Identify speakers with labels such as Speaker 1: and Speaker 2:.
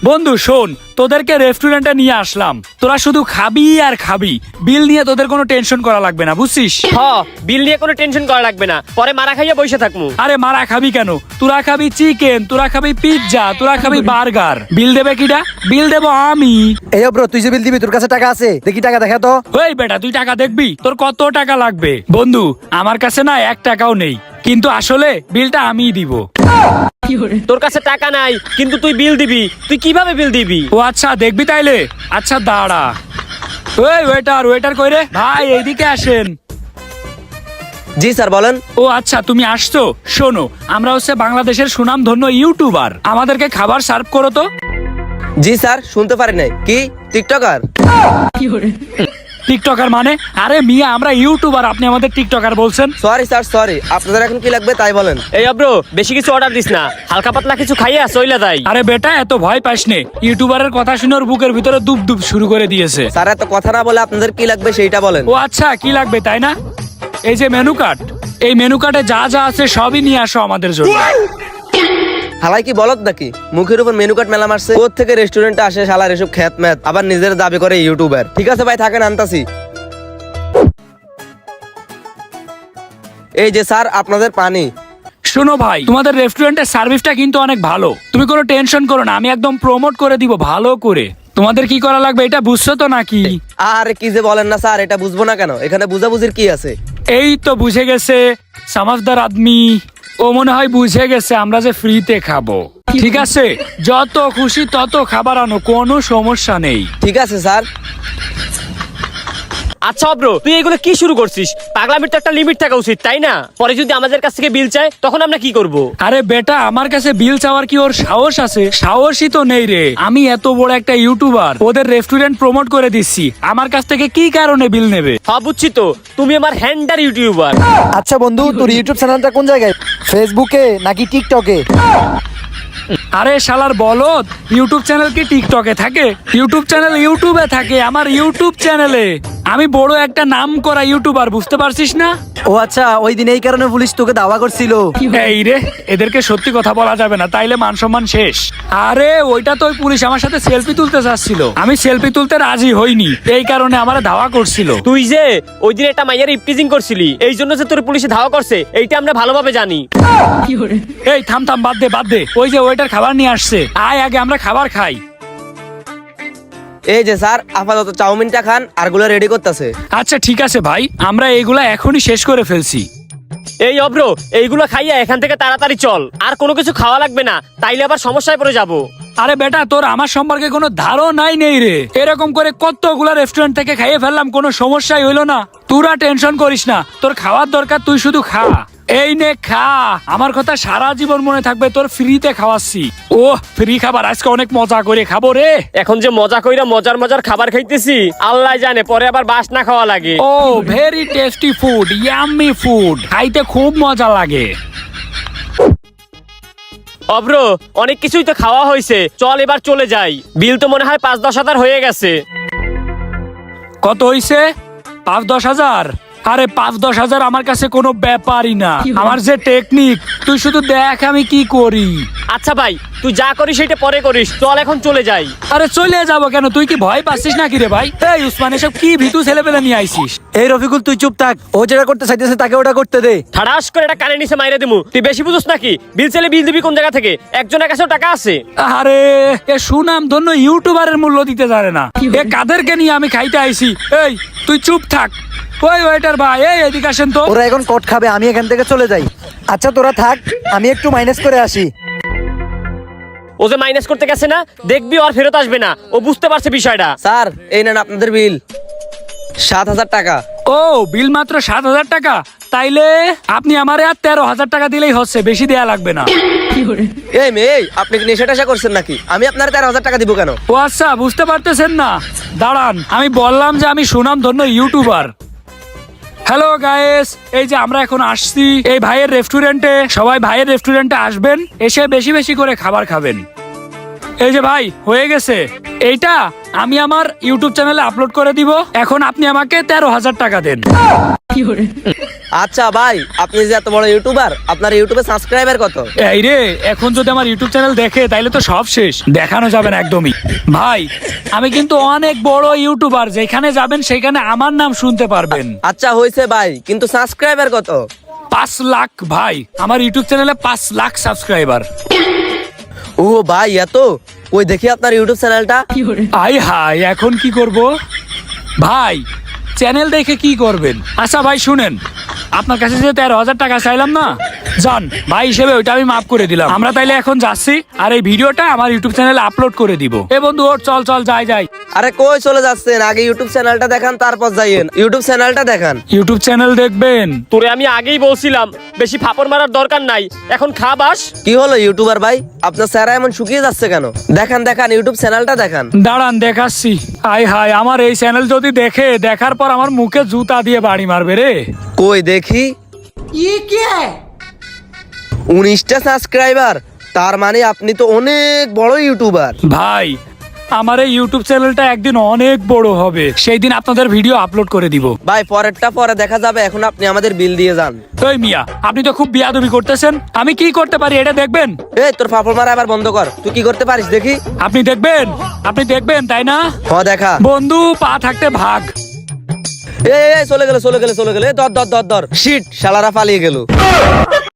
Speaker 1: বন্ধু শোন, তোদেরকে রেস্টুরেন্টে নিয়ে আসলাম, তোরা শুধু খাবি আর খাবি। বিল নিয়ে তোদের কোনো টেনশন করা লাগবে না, বুঝছিস?
Speaker 2: বিল নিয়ে কোনো টেনশন করা লাগবে না, পরে মারা খাইয়া বসে থাকমু।
Speaker 1: আরে মারা খাবি কেন? তোরা খাবি চিকেন, তোরা খাবি পিৎজা, তোরা খাবি বার্গার। বিল দেবে কিটা? বিল দেবো আমি।
Speaker 3: এই ব্রো, তুই যে বিল দিবি তোর কাছে টাকা আছে? দেখি টাকা দেখা তো।
Speaker 1: ওই বেটা, তুই টাকা দেখবি? তোর কত টাকা লাগবে? বন্ধু আমার কাছে না 1 টাকাও নেই, কিন্তু আসলে বিলটা আমিই দিব।
Speaker 2: তোর কাছে টাকা নাই কিন্তু তুই বিল দিবি, তুই কিভাবে বিল দিবি?
Speaker 1: ও আচ্ছা, দেখবি তাইলে। আচ্ছা দাঁড়া। ওই ওয়েটার কই রে? ভাই এইদিকে আসেন।
Speaker 4: জি স্যার বলেন।
Speaker 1: ও আচ্ছা, তুমি আসছো। শোনো, আমরা হচ্ছে বাংলাদেশের সুনামধন্য ইউটিউবার, আমাদেরকে খাবার সার্ভ করো তো।
Speaker 4: জি স্যার, শুনতে পারি নাই। কি টিকটকার?
Speaker 1: টিকটকার মানে? আরে মিয়া, আমরা ইউটিউবার, আপনি আমাদের টিকটকার বলছেন?
Speaker 4: সরি স্যার সরি, আপনাদের এখন কি লাগবে তাই বলেন।
Speaker 2: এই অব্রো, বেশি কিছু অর্ডার দিস না, হালকা পাতলা কিছু খাইয়া চইলা যাই।
Speaker 1: আরে বেটা, এত ভয় পাস নে। ইউটিউবারের কথা শুনে ওর বুকের ভিতরে দুব দুব শুরু করে দিয়েছে।
Speaker 4: স্যার এত কথা না বলে আপনাদের কি লাগবে সেইটা বলেন।
Speaker 1: ও আচ্ছা, কি লাগবে তাই না? এই যে মেনু কার্ড, এই মেনু কার্ডে যা যা আছে সবই নিয়ে আসো আমাদের জন্য।
Speaker 4: হালাই কি বলত নাকি? মুখের উপর মেনু কার্ড মেলা মারছে। কোথা থেকে রেস্টুরেন্টে আসে শালার এসব খ্যাত ম্যাত, আবার নিজের দাবি করে ইউটিউবার। ঠিক আছে ভাই, থাকেন, আনতাছি। এই যে স্যার আপনাদের পানি।
Speaker 1: শোনো ভাই, তোমাদের রেস্টুরেন্টের সার্ভিসটা কিন্তু অনেক ভালো, তুমি কোনো টেনশন করো না, আমি একদম প্রমোট করে দিব ভালো করে। তোমাদের কি করা লাগবে এটা বুঝছো তো নাকি?
Speaker 4: আরে কি যে বলেন না স্যার, এটা বুঝবো না কেন? এখানে বুঝাবুঝির কি আছে?
Speaker 1: এই তো বুঝে গেছে সমাজদার আদমি, ও মনে হয় বুঝে গেছে আমরা যে ফ্রিতে খাবো। ঠিক আছে, যত খুশি তত খাবার আনো, কোনো সমস্যা নেই।
Speaker 4: ঠিক আছে স্যার।
Speaker 2: আচ্ছা অব্রো, তুই এগুলো কি শুরু করছিস? পাগলামির তো একটা লিমিট থাকা উচিত, তাই না? পরে যদি আমাদের কাছ থেকে বিল চায় তখন আমরা কি করব?
Speaker 1: আরে বেটা, আমার কাছে বিল চাওয়ার কি ওর সাহস আছে? সাহসই তো নেই রে। আমি এত বড় একটা ইউটিউবার, ওদের রেস্টুরেন্ট প্রমোট করে দিচ্ছি, আমার কাছ থেকে কি কারণে বিল নেবে?
Speaker 2: হ্যাঁ বুঝছি তো, তুমি আমার হ্যান্ডার ইউটিউবার।
Speaker 3: আচ্ছা বন্ধু, তোর ইউটিউব চ্যানেলটা কোন জায়গায়? ফেসবুকে নাকি টিকটকে?
Speaker 1: আরে শালার বলদ, ইউটিউব চ্যানেল কি টিকটকে থাকে? ইউটিউব চ্যানেল ইউটিউবে থাকে, আমার ইউটিউব চ্যানেলে। আমি বড় একটা নাম করা ইউটিউবার, বুঝতে পারছিস না?
Speaker 3: ও আচ্ছা, ওই দিন এই কারণে পুলিশ তোকে দাওয়া করছিল।
Speaker 1: এই রে, এদেরকে সত্যি কথা বলা যাবে না, তাইলে মান সম্মান শেষ। আরে ওইটা তো ওই পুলিশ আমার সাথে সেলফি তুলতে চাচ্ছিল, আমি সেলফি তুলতে রাজি হইনি, এই কারণে আমার ধাওয়া করছিল।
Speaker 2: তুই যে ওই দিন একটা মাইয়ার ইপটিজিং করছিলি, এই জন্য যে তোর পুলিশে ধাওয়া করছে এইটা আমরা ভালোভাবে জানি।
Speaker 1: এই থাম থাম, বাদ দে। ওই যে ওইটার খাবার নিয়ে আসছে, আয় আগে আমরা খাবার খাই।
Speaker 4: এই যে স্যার, আপাতত চাউমিনটা খান, আর গুলো রেডি করতেছে।
Speaker 1: আচ্ছা ঠিক আছে ভাই, আমরা এইগুলা এখনই শেষ করে ফেলছি।
Speaker 2: এই অব্রো, এইগুলো খাইয়া এখান থেকে তাড়াতাড়ি চল, আর কোনো কিছু খাওয়া লাগবে না, তাইলে আবার সমস্যায় পড়ে যাব।
Speaker 1: আরে বেটা, তোর আমার সম্পর্কে কোনো ধারণাই নেই রে। এরকম করে কতগুলা রেস্টুরেন্ট থেকে খাইয়ে ফেললাম, কোনো সমস্যাই হইলো না। তোরা টেনশন করিস না, তোর খাওয়ার দরকার, তুই শুধু খা। এই নে খা, আমার কথা সারা জীবন মনে থাকবে, তোর ফ্রিতে খাওয়াচ্ছি। ও ফ্রি খাবার, আজকে অনেক মজা করে খাবো রে।
Speaker 2: এখন যে মজা কইরা মজার মজার খাবার খাইতেছি, আল্লাহ জানে পরে আবার বাস না খাওয়া লাগে।
Speaker 1: ও very tasty food, yummy food, খাইতে খুব মজা লাগে।
Speaker 2: অব্র, অনেক কিছুই তো খাওয়া হয়েছে, চল এবার চলে যাই। বিল তো মনে হয় 5-10 হাজার হয়ে গেছে।
Speaker 1: কত হইছে? 5-10 হাজার? আরে 5-10 হাজার আমার কাছে কোনো ব্যাপারই না, আমার যে টেকনিক তুই শুধু দেখ আমি কি করি।
Speaker 2: আচ্ছা ভাই, তুই যা করিস সেটা পরে করিস, চল এখন চলে যাই।
Speaker 1: আরে চলে যাবো কেন? তুই কি ভয় পাচ্ছিস নাকি রে ভাই? এই উসমান, এসব কি ভীতু ছেলেপেলে নিয়ে আইছিস?
Speaker 3: এই রফিকুল, তুই চুপ থাক, ও যেটা করতে চাইতেছে তাকে ওটা করতে দে।
Speaker 2: ঠাড়াস করে এটা কানে নিচে মাইরে দিমু। তুই বেশি বুঝছ নাকি? বিল চাইলে বিল দিবি কোন জায়গা থেকে? একজনের কাছেও টাকা আছে।
Speaker 1: আরে এ সুনাম ধন্য ইউটিউবারের মূল্য দিতে জানে না, এ কাদেরকে নিয়ে আমি খাইতে আইছি? এই তুই চুপ থাক। ওই ওয়েটার ভাই, এই এদিকে আসেন তো।
Speaker 3: ওরা এখন কট খাবে, আমি এখান থেকে চলে যাই। আচ্ছা তোরা থাক, আমি একটু মাইনাস করে আসি।
Speaker 2: ও যে মাইনাস করতে গেছে না, দেখবি আর ফেরত আসবে না, ও বুঝতে পারছে বিষয়টা।
Speaker 4: স্যার এই নেন আপনাদের বিল, 7,000 টাকা।
Speaker 1: ও বিল মাত্র 7,000 টাকা? তাইলে আপনি আমারে আর 13,000 টাকা দিলেই হচ্ছে, বেশি দেয়া লাগবে না।
Speaker 4: এই মেয়ে, আপনি কি নেশা টেশা করছেন নাকি? আমি আপনার 13,000 টাকা দিব কেন?
Speaker 1: ও আচ্ছা, বুঝতে পারতেছেন না? দাঁড়ান, আমি বললাম যে আমি সুনাম ধন্য ইউটিউবার। হ্যালো গাইস, এই যে আমরা এখন আসছি এই ভাইয়ের রেস্টুরেন্টে, সবাই ভাইয়ের রেস্টুরেন্টে আসবেন, এসে বেশি বেশি করে খাবার খাবেন। এই যে ভাই, হয়ে গেছে। এইটা আমি আমার ইউটিউব চ্যানেলে আপলোড করে দিব, এখন আপনি আমাকে 13,000 টাকা দেন।
Speaker 4: আচ্ছা ভাই, আপনি যে এত বড় ইউটিউবার, আপনার ইউটিউবে সাবস্ক্রাইবার কত?
Speaker 1: এই রে, এখন যদি আমার ইউটিউব চ্যানেল দেখে তাইলে তো সব শেষ, দেখানো যাবে না একদমই। ভাই আমি কিন্তু অনেক বড় ইউটিউবার, যেখানে যাবেন সেখানে আমার নাম শুনতে পারবেন।
Speaker 4: আচ্ছা হয়েছে ভাই, কিন্তু সাবস্ক্রাইবার কত?
Speaker 1: 5 লাখ ভাই, আমার ইউটিউব চ্যানেলে 5 লাখ সাবস্ক্রাইবার।
Speaker 4: ও ভাই এত, ওই দেখি আপনার ইউটিউব চ্যানেলটা।
Speaker 1: আই হাই, এখন কি করব ভাই? চ্যানেল দেখে কি করবেন? আচ্ছা ভাই শুনেন, আপনার কাছে যে 13,000 টাকা চাইলাম না, জান ভাই হিসেবে ওইটা আমি মাফ করে দিলাম। আমরা তাইলে এখন যাচ্ছি, আর এই ভিডিওটা আমার ইউটিউব চ্যানেলে আপলোড করে দিব। এ বন্ধু ওঠ, চল চল যাই যাই।
Speaker 4: আরে কই চলে যাচ্ছেন? আগে ইউটিউব চ্যানেলটা দেখান, তারপর যাইয়েন। ইউটিউব চ্যানেলটা দেখান।
Speaker 1: ইউটিউব চ্যানেল দেখবেন?
Speaker 2: তোরে আমি আগেই বলছিলাম বেশি ফাপড় মারার দরকার নাই, এখন খা বাস।
Speaker 4: কি হলো ইউটিউবার ভাই, আপনার চেহারা এমন শুকিয়ে যাচ্ছে কেন? দেখান দেখান, ইউটিউব চ্যানেলটা দেখান।
Speaker 1: দাঁড়ান দেখাচ্ছি। আই হাই, আমার এই চ্যানেল যদি দেখে, দেখার পর আমার মুখে জুতা দিয়ে বাড়ি মারবে রে।
Speaker 4: কই দেখি। 19টা সাবস্ক্রাইবার, তার মানে আপনি তো অনেক বড় ইউটিউবার।
Speaker 1: ভাই আমার এই ইউটিউব চ্যানেলটা একদিন অনেক বড় হবে, সেই দিন আপনাদের ভিডিও আপলোড করে দিব।
Speaker 4: ভাই পরেরটা পরে দেখা যাবে, এখন আপনি আমাদের বিল দিয়ে যান।
Speaker 1: ওই মিয়া, আপনি তো খুব বিয়াদবি করতেছেন। আমি কি করতে পারি এটা দেখবেন?
Speaker 4: এই তোর ফাফড় মারা আবার বন্ধ কর, তুই কি করতে পারিস দেখি।
Speaker 1: আপনি দেখবেন, আপনি দেখবেন তাই না?
Speaker 4: দেখা।
Speaker 1: বন্ধু পা থাকতে ভাগ।
Speaker 4: এই চলে গেল চলে গেল চলে গেল, ধর ধর ধর ধর। শিট, শালারা পালিয়ে গেল।